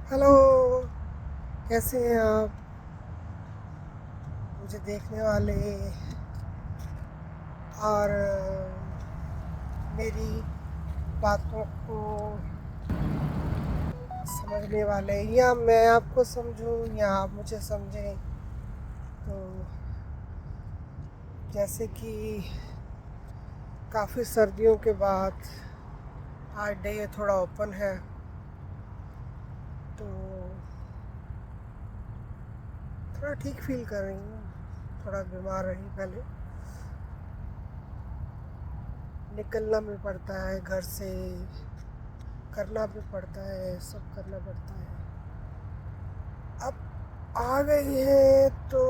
Hello, कैसे हैं आप? मुझे देखने वाले और मेरी बातों को समझने वाले, या मैं आपको समझूं या आप मुझे समझें। तो जैसे कि काफ़ी सर्दियों के बाद आज डे थोड़ा ओपन है, तो थोड़ा ठीक फील कर रही हूँ। थोड़ा बीमार रही पहले, निकलना भी पड़ता है घर से, करना भी पड़ता है, सब करना पड़ता है। अब आ गई है तो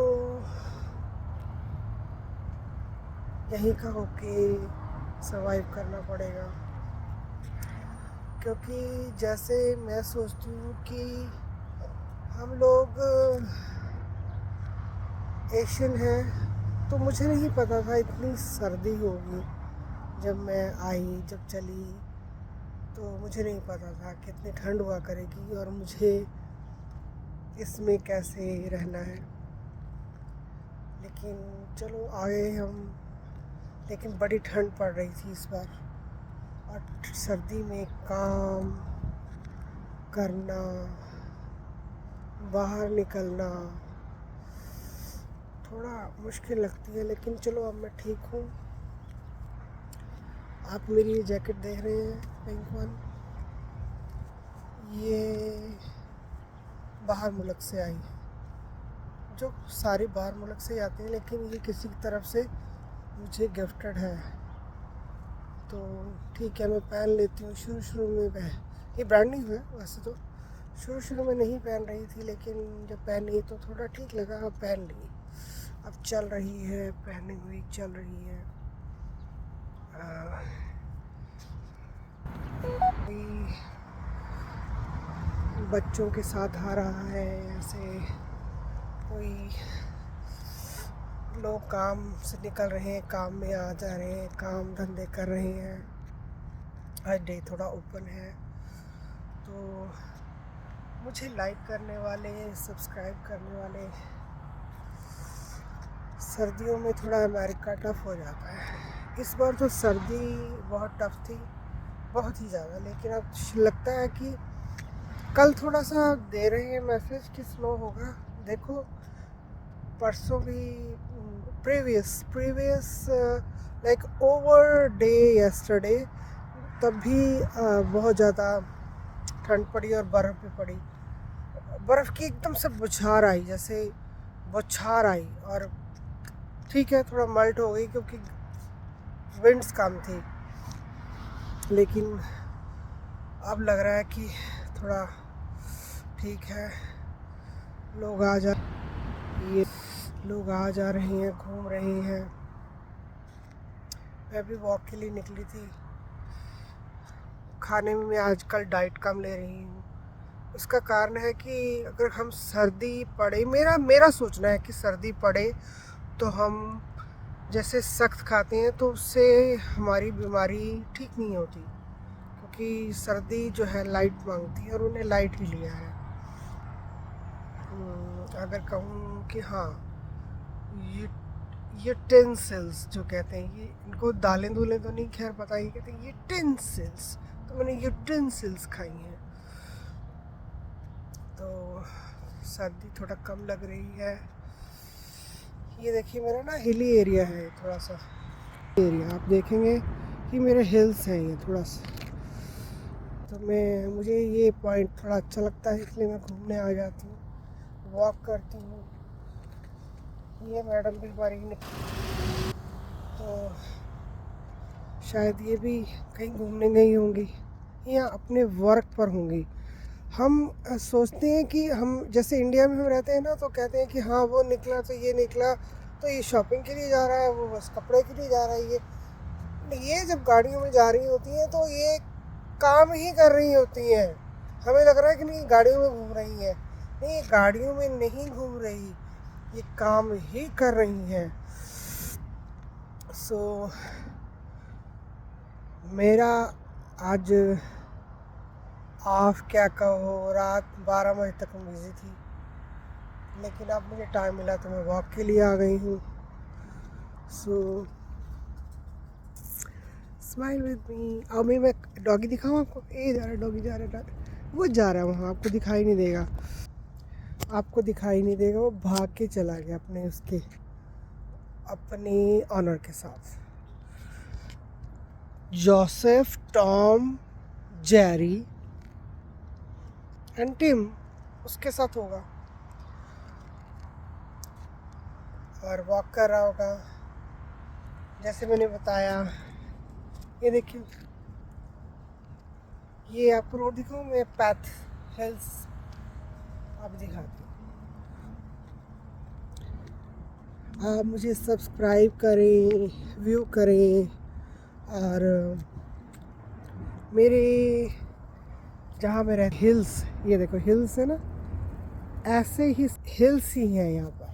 यहीं का होके सरवाइव करना पड़ेगा, क्योंकि जैसे मैं सोचती हूँ कि हम लोग एशियन हैं, तो मुझे नहीं पता था इतनी सर्दी होगी। जब मैं आई, जब चली, तो मुझे नहीं पता था कितनी ठंड हुआ करेगी और मुझे इसमें कैसे रहना है। लेकिन चलो आए हम। लेकिन बड़ी ठंड पड़ रही थी इस बार, और सर्दी में काम करना, बाहर निकलना थोड़ा मुश्किल लगती है। लेकिन चलो अब मैं ठीक हूँ। आप मेरी ये जैकेट देख रहे हैं, पिंक वन, ये बाहर मुल्क से आई है। जो सारी बाहर मुल्क से ही आती हैं, लेकिन ये किसी की तरफ से मुझे गिफ्टेड है, तो ठीक है मैं पहन लेती हूँ। शुरू शुरू में ये ब्रांड नहीं हुआ वैसे तो, शुरू शुरू में नहीं पहन रही थी, लेकिन जब पहनी तो थोड़ा ठीक लगा, अब पहन ली। अब चल रही है, पहनी हुई चल रही है। कोई बच्चों के साथ आ रहा है, ऐसे कोई लोग काम से निकल रहे हैं, काम में आ जा रहे हैं, काम धंधे कर रहे हैं। आज डे थोड़ा ओपन है, तो मुझे लाइक करने वाले, सब्सक्राइब करने वाले, सर्दियों में थोड़ा अमेरिका टफ हो जाता है। इस बार तो सर्दी बहुत टफ थी, बहुत ही ज़्यादा। लेकिन अब लगता है कि कल थोड़ा सा दे रहे हैं मैसेज कि स्नो होगा। देखो, परसों भी previous like over day yesterday, तब भी बहुत ज़्यादा ठंड पड़ी और बर्फ़ भी पड़ी। बर्फ़ की एकदम से बौछार आई, जैसे बौछार आई, और ठीक है थोड़ा मल्ट हो गई क्योंकि विंड्स कम थी। लेकिन अब लग रहा है कि थोड़ा ठीक है। लोग आ जा ये लोग आ जा रहे हैं, घूम रहे हैं। मैं भी वॉक के लिए निकली थी। खाने में मैं आजकल डाइट कम ले रही हूँ। उसका कारण है कि अगर हम सर्दी पड़े, मेरा मेरा सोचना है कि सर्दी पड़े तो हम जैसे सख्त खाते हैं तो उससे हमारी बीमारी ठीक नहीं होती, क्योंकि सर्दी जो है लाइट मांगती है और उन्हें लाइट ही लिया है। अगर कहूँ कि हाँ, यूटेंसिल्स जो कहते हैं, ये इनको दालें दूलें तो नहीं खैर पता, ही कहते हैं यूटेंसिल्स, तो मैंने यूटेंसिल्स खाई हैं, तो सर्दी थोड़ा कम लग रही है। ये देखिए मेरा ना हिली एरिया है, थोड़ा सा एरिया आप देखेंगे कि मेरे हिल्स हैं ये थोड़ा सा, तो मुझे ये पॉइंट थोड़ा अच्छा लगता है, इसलिए मैं घूमने आ जाती हूँ, वॉक करती हूँ। ये मैडम भी हमारी निकली, तो शायद ये भी कहीं घूमने गई होंगी या अपने वर्क पर होंगी। हम सोचते हैं कि हम जैसे इंडिया में हम रहते हैं ना, तो कहते हैं कि हाँ वो निकला तो ये निकला, तो ये शॉपिंग के लिए जा रहा है, वो बस कपड़े के लिए जा रहा है। ये जब गाड़ियों में जा रही होती हैं तो ये काम ही कर रही होती हैं। हमें लग रहा है कि नहीं गाड़ियों में घूम रही हैं, नहीं, ये गाड़ियों में नहीं घूम रही, ये काम ही कर रही हैं। सो मेरा आज आप क्या कहो, रात 12 बजे तक मैं बिज़ी थी, लेकिन अब मुझे टाइम मिला तो मैं वॉक के लिए आ गई हूँ। सो स्माइल विद मी। अब मैं डॉगी दिखाऊँ आपको? ये जा रहा है डॉगी, जा रहा है, वो जा रहा है वहाँ, आपको दिखाई नहीं देगा, आपको दिखाई नहीं देगा, वो भाग के चला गया अपने ऑनर के साथ। Joseph, Tom, Jerry and Tim उसके साथ होगा और वॉक कर रहा होगा, जैसे मैंने बताया। ये देखिए, ये आपको रोड दिखाऊँ मैं? पैथ हिल्स आप दिखाती हूँ। आप मुझे सब्सक्राइब करें, व्यू करें, और मेरे जहाँ मैं रहती हिल्स, ये देखो हिल्स है ना, ऐसे ही हिल्स ही हैं यहाँ पर।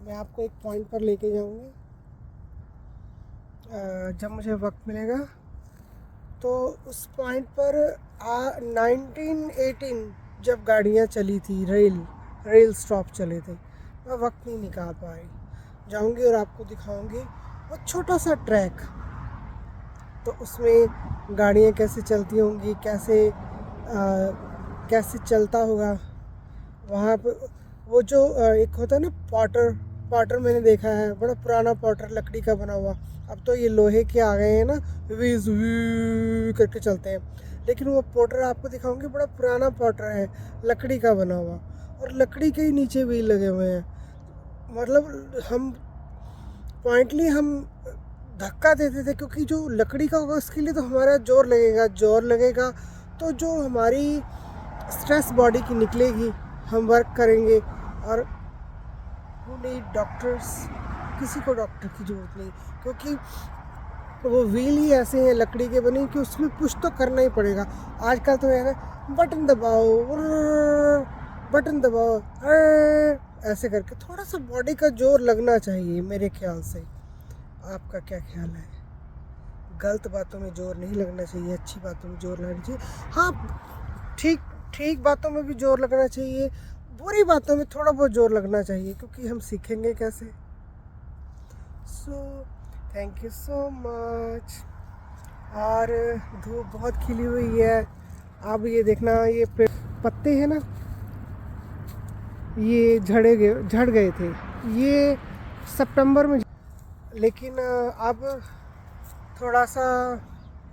मैं आपको एक पॉइंट पर लेके जाऊँगी जब मुझे वक्त मिलेगा। तो उस पॉइंट पर 1918 जब गाड़ियाँ चली थी, रेल स्टॉप चले थे, मैं वक्त नहीं निकाल पाई। जाऊँगी और आपको दिखाऊँगी वो छोटा सा ट्रैक, तो उसमें गाड़ियाँ कैसे चलती होंगी, कैसे चलता होगा वहाँ पे। वो जो एक होता है ना पॉटर मैंने देखा है, बड़ा पुराना पॉटर लकड़ी का बना हुआ। अब तो ये लोहे के आ गए हैं ना, वीज करके चलते हैं, लेकिन वो पॉटर आपको दिखाऊंगी, बड़ा पुराना पॉटर है, लकड़ी का बना हुआ, और लकड़ी के ही नीचे व्हील लगे हुए हैं। मतलब हम पॉइंटली हम धक्का देते थे, क्योंकि जो लकड़ी का होगा उसके लिए तो हमारा जोर लगेगा, तो जो हमारी स्ट्रेस बॉडी की निकलेगी, हम वर्क करेंगे। और वो नहीं, डॉक्टर्स, किसी को डॉक्टर की ज़रूरत नहीं, क्योंकि वो व्हील ही ऐसे हैं लकड़ी के बने कि उसमें पुश तो करना ही पड़ेगा। आजकल तो है ना, बटन दबाओ ऐसे करके, थोड़ा सा बॉडी का जोर लगना चाहिए मेरे ख्याल से। आपका क्या ख्याल है? गलत बातों में जोर नहीं लगना चाहिए, अच्छी बातों में जोर लगना चाहिए। हाँ, ठीक बातों में भी जोर लगना चाहिए, बुरी बातों में थोड़ा बहुत जोर लगना चाहिए, क्योंकि हम सीखेंगे कैसे। सो थैंक यू सो मच। और धूप बहुत खिली हुई है। अब ये देखना, ये पत्ते हैं ना, ये झड़ गए थे ये सितंबर में, लेकिन अब थोड़ा सा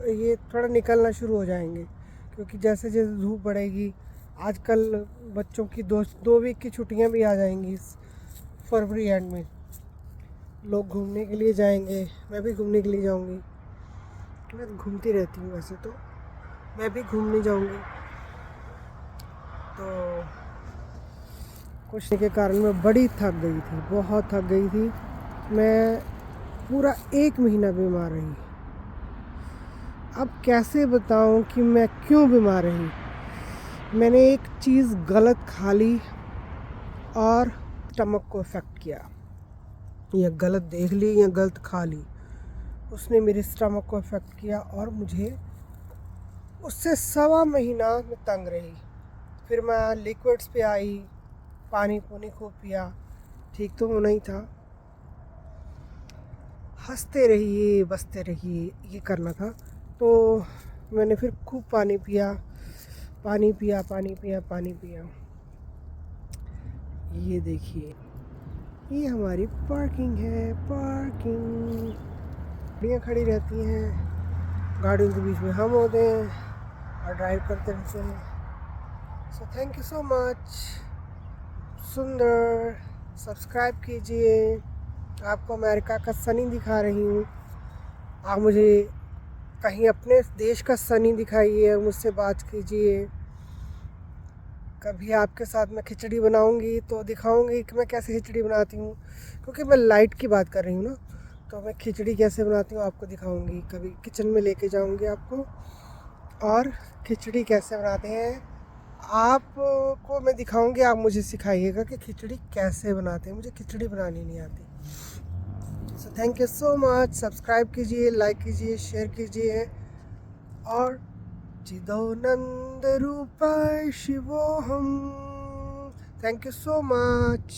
ये थोड़ा निकलना शुरू हो जाएंगे, क्योंकि जैसे जैसे धूप बढ़ेगी। आजकल बच्चों की 2 वीक की छुट्टियां भी आ जाएंगी इस फरवरी एंड में। लोग घूमने के लिए जाएंगे, मैं भी घूमने के लिए जाऊंगी। मैं घूमती रहती हूँ वैसे तो, मैं भी घूमने जाऊंगी। तो कुछ के कारण मैं बड़ी थक गई थी, बहुत थक गई थी। मैं पूरा 1 महीना बीमार रही। अब कैसे बताऊं कि मैं क्यों बीमार रही। मैंने एक चीज़ गलत खा ली और स्टमक को इफ़ेक्ट किया, या गलत देख ली या गलत खा ली, उसने मेरे स्टमक को इफ़ेक्ट किया, और मुझे उससे 1.25 महीना में तंग रही। फिर मैं लिक्विड्स पे आई, पानी खूब पिया, ठीक तो होना ही था। हंसते रहिए, बसते रहिए, ये करना था। तो मैंने फिर खूब पानी पिया। ये देखिए, ये हमारी पार्किंग है। गाड़ियाँ खड़ी रहती हैं, गाड़ियों के बीच में हम होते हैं और ड्राइव करते रहते हैं। सो थैंक यू सो मच। सुंदर, सब्सक्राइब कीजिए। आपको अमेरिका का सनी दिखा रही हूँ, आप मुझे कहीं अपने देश का सनी दिखाइए, मुझसे बात कीजिए। कभी आपके साथ मैं खिचड़ी बनाऊंगी तो दिखाऊंगी कि मैं कैसे खिचड़ी बनाती हूँ, क्योंकि मैं लाइट की बात कर रही हूँ ना, तो मैं खिचड़ी कैसे बनाती हूँ आपको दिखाऊंगी। कभी किचन में लेके जाऊंगी आपको, और खिचड़ी कैसे बनाते हैं आपको मैं दिखाऊंगी। आप मुझे सिखाइएगा कि खिचड़ी कैसे बनाते हैं, मुझे खिचड़ी बनानी नहीं आती। So thank you so much. Subscribe कीजिए, लाइक कीजिए, शेयर कीजिए, और चिदानंद रूपाय शिवोहम। Thank you so much.